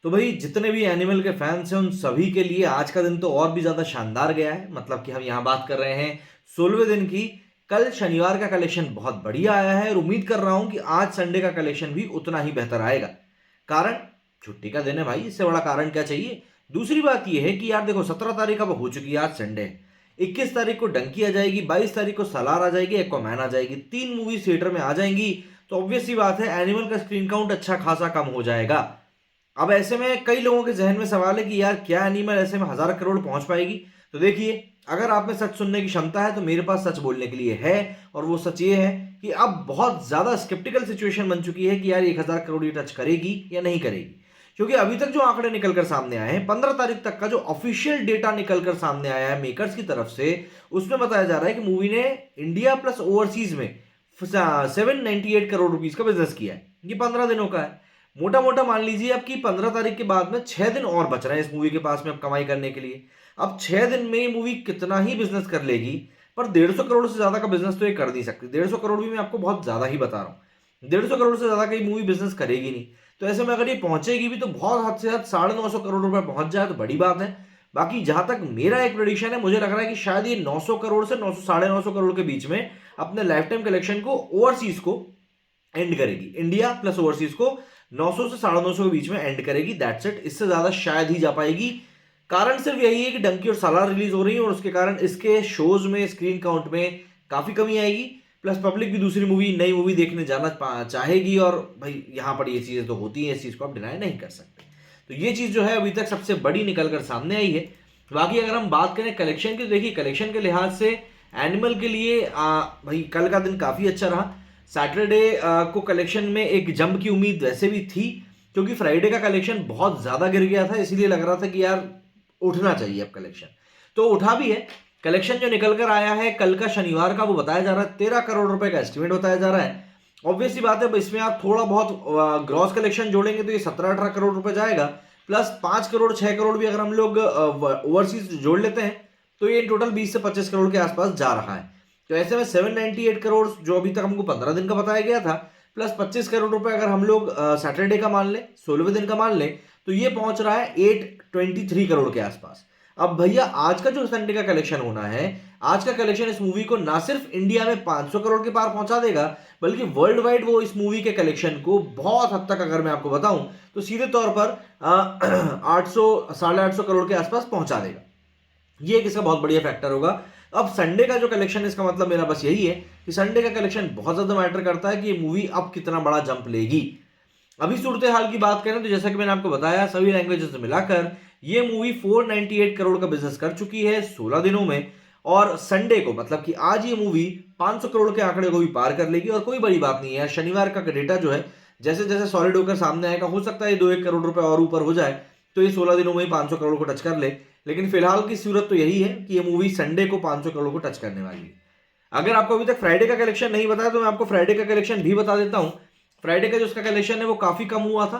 तो भाई जितने भी एनिमल के फैंस हैं उन सभी के लिए आज का दिन तो और भी ज्यादा शानदार गया है। मतलब कि हम यहाँ बात कर रहे हैं 16वें दिन की। कल शनिवार का कलेक्शन बहुत बढ़िया आया है और उम्मीद कर रहा हूं कि आज संडे का कलेक्शन भी उतना ही बेहतर आएगा। कारण छुट्टी का दिन है भाई, इससे बड़ा कारण क्या चाहिए। दूसरी बात यह है कि यार देखो 17 तारीख अब हो चुकी है, आज संडे है। 21 तारीख को डंकी आ जाएगी, 22 तारीख को सलार आ जाएगी, एक्वामैन आ जाएगी, 3 मूवी थिएटर में आ जाएंगी। तो ऑब्वियस सी बात है एनिमल का स्क्रीन काउंट अच्छा खासा कम हो जाएगा। अब ऐसे में कई लोगों के जहन में सवाल है कि यार क्या एनिमल ऐसे में 1000 करोड़ पहुंच पाएगी। तो देखिए, अगर आप में सच सुनने की क्षमता है तो मेरे पास सच बोलने के लिए है। और वो सच ये है कि अब बहुत ज्यादा स्केप्टिकल सिचुएशन बन चुकी है कि यार 1000 करोड़ ये टच करेगी या नहीं करेगी। क्योंकि अभी तक जो आंकड़े निकलकर सामने आए हैं, 15 तारीख तक का जो ऑफिशियल डेटा निकलकर सामने आया है मेकर्स की तरफ से, उसमें बताया जा रहा है कि मूवी ने इंडिया प्लस ओवरसीज में 798 करोड़ रुपीज का बिजनेस किया है। ये 15 दिनों का है। मोटा मोटा मान लीजिए अब कि 15 तारीख के बाद में 6 दिन और बच रहे हैं इस मूवी के पास में अब कमाई करने के लिए। अब 6 दिन में ये मूवी कितना ही बिजनेस कर लेगी, पर 150 करोड़ से ज्यादा का बिजनेस तो ये कर नहीं सकती। 150 करोड़ भी मैं आपको बहुत ज्यादा ही बता रहा हूँ, 150 करोड़ से ज्यादा का मूवी बिजनेस करेगी नहीं। तो ऐसे में अगर ये पहुंचेगी भी तो बहुत हद से हद 950 करोड़ रुपए पहुंच जाए तो बड़ी बात है। बाकी जहां तक मेरा एक प्रेडिक्शन है, मुझे लग रहा है कि शायद ये 900 करोड़ से 900 950 करोड़ के बीच में अपने लाइफ टाइम कलेक्शन को ओवरसीज को एंड करेगी। इंडिया प्लस ओवरसीज को 900 से 950 के बीच में एंड करेगी। दैट्स इट, इससे ज्यादा शायद ही जा पाएगी। कारण सिर्फ यही है कि डंकी और सालार रिलीज हो रही है और उसके कारण इसके शोज में स्क्रीन काउंट में काफी कमी आएगी। प्लस पब्लिक भी दूसरी मूवी, नई मूवी देखने जाना चाहेगी और भाई यहाँ पर ये चीजें तो होती हैं, इस चीज को आप डिनाई नहीं कर सकते। तो ये चीज जो है अभी तक सबसे बड़ी निकल कर सामने आई है। बाकी अगर हम बात करें कलेक्शन की, तो देखिए कलेक्शन के लिहाज से एनिमल के लिए भाई कल का दिन काफी अच्छा रहा। सैटरडे को कलेक्शन में एक जंप की उम्मीद वैसे भी थी, क्योंकि फ्राइडे का कलेक्शन बहुत ज्यादा गिर गया था, इसीलिए लग रहा था कि यार उठना चाहिए अब कलेक्शन। तो उठा भी है। कलेक्शन जो निकल कर आया है कल का शनिवार का, वो बताया जा रहा है 13 करोड़ रुपए का एस्टिमेट बताया जा रहा है। ऑब्वियस सी बात है, इसमें आप थोड़ा बहुत ग्रॉस कलेक्शन जोड़ेंगे तो ये 17-18 करोड़ रुपए जाएगा। प्लस 5 करोड़ 6 करोड़ भी अगर हम लोग ओवरसीज जोड़ लेते हैं तो ये टोटल 20 से 25 करोड़ के आसपास जा रहा है। तो ऐसे में 798 करोड़ जो अभी तक हमको 15 दिन का बताया गया था, प्लस 25 करोड़ रुपए अगर हम लोग सैटरडे का मान लें, 16वें दिन का मान लें, तो ये पहुंच रहा है 823 करोड़ के आसपास। अब भैया आज का जो संडे का कलेक्शन होना है, आज का कलेक्शन इस मूवी को ना सिर्फ इंडिया में 500 करोड़ के पार पहुंचा देगा, बल्कि वर्ल्ड वाइड वो इस मूवी के कलेक्शन को बहुत हद तक, अगर मैं आपको बताऊं तो सीधे तौर पर 800 850 करोड़ के आसपास पहुंचा देगा। ये एक इसका बहुत बढ़िया फैक्टर होगा। अब संडे का जो कलेक्शन है, इसका मतलब मेरा बस यही है कि संडे का कलेक्शन बहुत ज्यादा मैटर करता है कि ये मूवी अब कितना बड़ा जंप लेगी। अभी सूरत हाल की बात करें तो जैसा कि मैंने आपको बताया, सभी लैंग्वेजेस से मिलाकर ये मूवी 498 करोड़ का बिजनेस कर चुकी है 16 दिनों में। और संडे को, मतलब कि आज ये मूवी 500 करोड़ के आंकड़े को भी पार कर लेगी। और कोई बड़ी बात नहीं है, शनिवार का डेटा जो है जैसे जैसे सॉलिड होकर सामने आएगा, हो सकता है ये 2-1 करोड़ रुपए और ऊपर हो जाए, तो ये 16 दिनों में ही 500 करोड़ को टच कर ले। लेकिन फिलहाल की सूरत तो यही है कि ये मूवी संडे को 500 करोड़ को टच करने वाली है। अगर आपको अभी तक फ्राइडे का कलेक्शन नहीं बताया तो मैं आपको फ्राइडे का कलेक्शन भी बता देता हूं। फ्राइडे का जो इसका कलेक्शन है वो काफी कम हुआ था।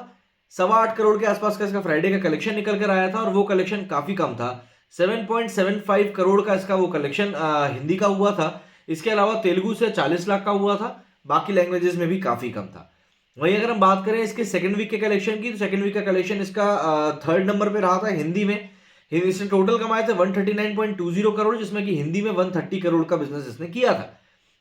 8.25 करोड़ के आसपास का इसका फ्राइडे का कलेक्शन निकल कर आया था और वो कलेक्शन काफी कम था। 7.75 करोड़ का इसका वो कलेक्शन हिंदी का हुआ था। इसके अलावा तेलुगु से 40 लाख का हुआ था। बाकी लैंग्वेजेस में भी काफी कम था। वहीं अगर हम बात करें इसके सेकंड वीक के कलेक्शन की, तो सेकंड वीक का कलेक्शन इसका 3rd नंबर पे रहा था हिंदी में। इसने टोटल कमाए थे 139.20 करोड़, जिसमें कि हिंदी में 130 करोड़ का बिजनेस इसने किया था।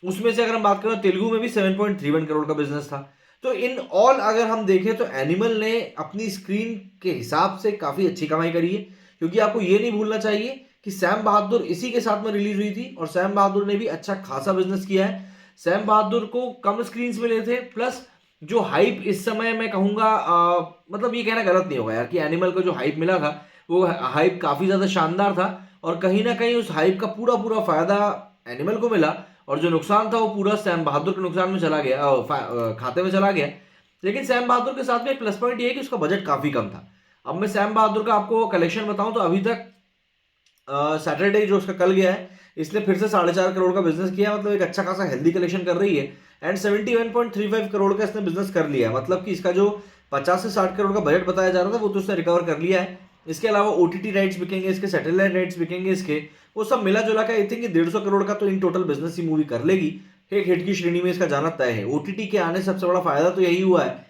उसमें से अगर हम बात करें तेलुगु में भी 7.31 करोड़ का बिजनेस था। तो इन ऑल अगर हम देखें तो एनिमल ने अपनी स्क्रीन के हिसाब से काफी अच्छी कमाई करी है। क्योंकि आपको ये नहीं भूलना चाहिए कि सैम बहादुर इसी के साथ में रिलीज हुई थी और सैम बहादुर ने भी अच्छा खासा बिजनेस किया है। सैम बहादुर को कम स्क्रीन मिले थे, प्लस जो हाइप इस समय मैं कहूंगा, मतलब ये कहना गलत नहीं होगा यार कि एनिमल को जो हाइप मिला था वो हाइप काफी ज्यादा शानदार था। और कहीं ना कहीं उस हाइप का पूरा पूरा फायदा एनिमल को मिला और जो नुकसान था वो पूरा सैम बहादुर के नुकसान में चला गया, खाते में चला गया। लेकिन सैम बहादुर के साथ में एक प्लस पॉइंट ये है कि उसका बजट काफी कम था। अब मैं सैम बहादुर का आपको कलेक्शन बताऊं तो अभी तक सैटरडे जो उसका कल गया है, इसने फिर से 4.5 करोड़ का बिजनेस किया। मतलब एक अच्छा खासा हेल्दी कलेक्शन कर रही है। एंड 71.35 करोड़ का इसने बिजनेस कर लिया है। मतलब कि इसका जो 50 से 60 करोड़ का बजट बताया जा रहा था वो तो उसने रिकवर कर लिया है। इसके अलावा ओटीटी राइट्स बिकेंगे, इसके सैटेलाइट राइट्स बिकेंगे, इसके वो सब मिला जुला के आई थिंक 150 करोड़ का तो in total business he movie कर लेगी। एक हिट की श्रेणी में इसका जाना तय है। ओटीटी के आने से सबसे बड़ा फायदा तो यही हुआ है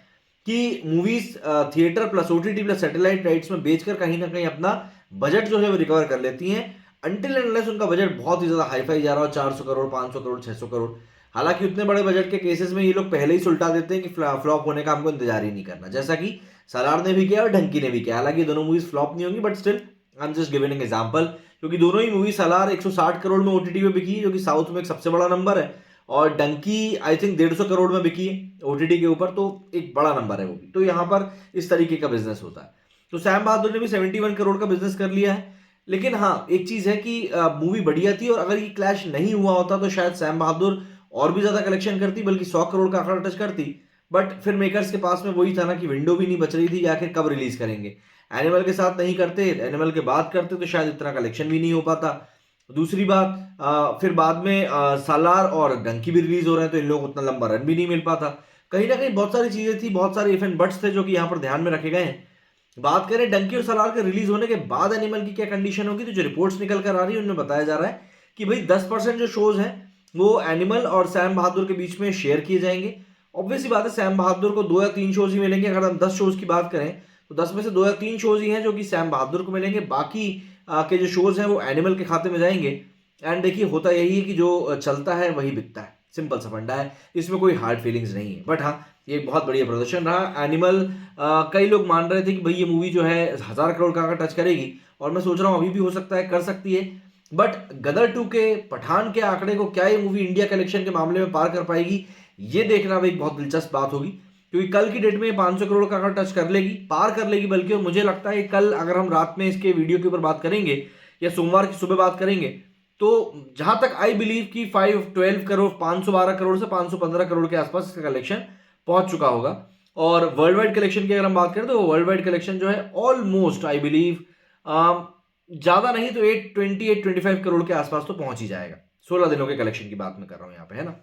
कि movies theatre plus OTT plus satellite rights में बेचकर कहीं ना कहीं अपना बजट जो है वो रिकवर कर लेती हैं, अनटिल एंड अनलेस उनका बजट बहुत ही ज्यादा हाईफाई जा रहा हो, 400 करोड़ 500 करोड़ 600 करोड़। हालांकि उतने बड़े बजट के केसेस में ये लोग पहले ही सुलटा देते हैं कि फ्लॉप होने का हमको इंतजार ही नहीं करना, जैसा कि सलार ने भी किया और ढंकी ने भी किया। हालांकि दोनों मूवीज फ्लॉप नहीं होंगी, but still I am just giving an example, क्योंकि दोनों ही मूवी सलार 160 करोड़ में ओटीटी पे बिकी है, जो कि साउथ में एक सबसे बड़ा नंबर है, और डंकी आई थिंक 150 करोड़ में बिकी है ओटीटी के ऊपर, तो एक बड़ा नंबर है वो भी। तो यहाँ पर इस तरीके का बिजनेस होता है। तो सैम बहादुर ने भी 71 करोड़ का बिजनेस कर लिया है। लेकिन हाँ, एक चीज है कि मूवी बढ़िया थी, और अगर ये क्लैश नहीं हुआ होता तो शायद सैम बहादुर और भी ज्यादा कलेक्शन करती, बल्कि 100 करोड़ का आंकड़ा टच करती। बट फिर मेकर्स के पास में वही था ना कि विंडो भी नहीं बच रही थी कि आखिर कब रिलीज करेंगे। एनिमल के साथ नहीं करते, एनिमल के बाद करते तो शायद इतना कलेक्शन भी नहीं हो पाता। दूसरी बात, फिर बाद में सालार और डंकी भी रिलीज हो रहे हैं, तो इन लोगों को उतना लंबा रन भी नहीं मिल पाता। कहीं ना कहीं बहुत सारी चीजें थी, बहुत सारे इफ एंड बट्स थे जो कि यहाँ पर ध्यान में रखे गए हैं। बात करें डंकी और सलार के रिलीज होने के बाद एनिमल की क्या कंडीशन होगी, तो जो रिपोर्ट्स निकल कर आ रही है उनमें बताया जा रहा है कि भाई 10% जो शोज हैं वो एनिमल और सैम बहादुर के बीच में शेयर किए जाएंगे। ऑब्वियसली बात है, सैम बहादुर को 2 या 3 शोज ही मिलेंगे। अगर हम 10 शोज की बात करें तो 10 में से 2 या 3 शोज ही हैं जो कि सैम बहादुर को मिलेंगे, बाकी के जो शोज हैं वो एनिमल के खाते में जाएंगे। एंड देखिए, होता यही है कि जो चलता है वही बिकता है, सिंपल सा फंडा है, इसमें कोई हार्ड फीलिंग्स नहीं है। बट हाँ, ये एक बहुत बढ़िया प्रदर्शन रहा। एनिमल, कई लोग मान रहे थे कि भाई ये मूवी जो है 1000 करोड़ का टच करेगी, और मैं सोच रहा हूँ अभी भी हो सकता है, कर सकती है। बट गदर 2 के, पठान के आंकड़े को क्या ये मूवी इंडिया कलेक्शन के मामले में पार कर पाएगी, ये देखना भी एक बहुत दिलचस्प बात होगी। क्योंकि कल की डेट में 500 करोड़ का आंकड़ा टच कर लेगी, पार कर लेगी बल्कि। और मुझे लगता है कल अगर हम रात में इसके वीडियो के ऊपर बात करेंगे या सोमवार की सुबह बात करेंगे, तो जहां तक आई बिलीव कि 512 करोड़ 512 करोड़ से 515 करोड़ के आसपास इसका कलेक्शन पहुंच चुका होगा। और वर्ल्ड वाइड कलेक्शन की अगर हम बात करें तो वर्ल्ड वाइड कलेक्शन जो है ऑलमोस्ट आई बिलीव ज्यादा नहीं तो 825 करोड़ के आसपास तो पहुंच ही जाएगा। 16 दिनों के कलेक्शन की बात मैं कर रहा हूं यहाँ पे, है ना।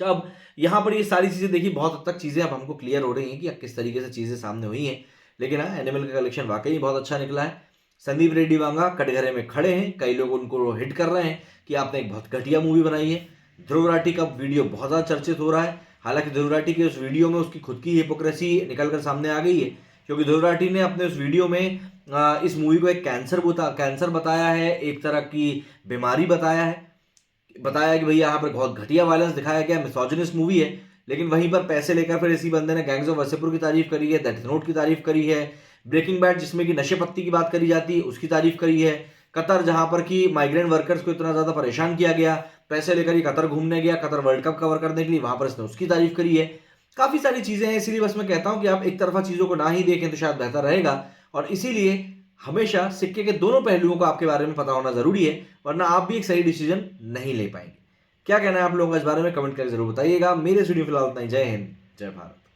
अब यहाँ पर ये सारी चीजें देखी, बहुत हद तक चीजें अब हमको क्लियर हो रही हैं कि किस तरीके से चीजें सामने हुई हैं। लेकिन हाँ, एनिमल का कलेक्शन वाकई बहुत अच्छा निकला है। संदीप रेड्डी वांगा कटघरे में खड़े हैं, कई लोग उनको हिट कर रहे हैं कि आपने एक बहुत घटिया मूवी बनाई है। ध्रुव राठी का वीडियो बहुत ज़्यादा चर्चित हो रहा है। हालांकि ध्रुव राठी के उस वीडियो में उसकी खुद की हिपोक्रेसी निकल कर सामने आ गई है, क्योंकि ध्रुव राठी ने अपने उस वीडियो में इस मूवी को एक कैंसर बताया है, एक तरह की बीमारी बताया कि भैया यहाँ पर बहुत घटिया वायलेंस दिखाया गया, मिसोजिनिस्ट मूवी है। लेकिन वहीं पर पैसे लेकर फिर इसी बंदे ने गैंग्स ऑफ वासेपुर की तारीफ करी है, डेथ नोट की तारीफ करी है, ब्रेकिंग बैड जिसमें कि नशे पत्ती की बात करी जाती है उसकी तारीफ करी है, कतर जहां पर कि माइग्रेंट वर्कर्स को इतना ज्यादा परेशान किया गया, पैसे लेकर ही कतर घूमने गया, कतर वर्ल्ड कप कवर करने के लिए, वहां पर इसने उसकी तारीफ करी है। काफी सारी चीजें हैं, इसीलिए बस मैं कहता हूं कि आप एक तरफा चीजों को ना ही देखें तो शायद बेहतर रहेगा। और इसीलिए हमेशा सिक्के के दोनों पहलुओं को आपके बारे में पता होना जरूरी है, वरना आप भी एक सही डिसीजन नहीं ले पाएंगे। क्या कहना है आप लोगों का इस बारे में कमेंट करके जरूर बताइएगा। मेरे वीडियो फिलहाल इतना ही। जय हिंद, जय भारत।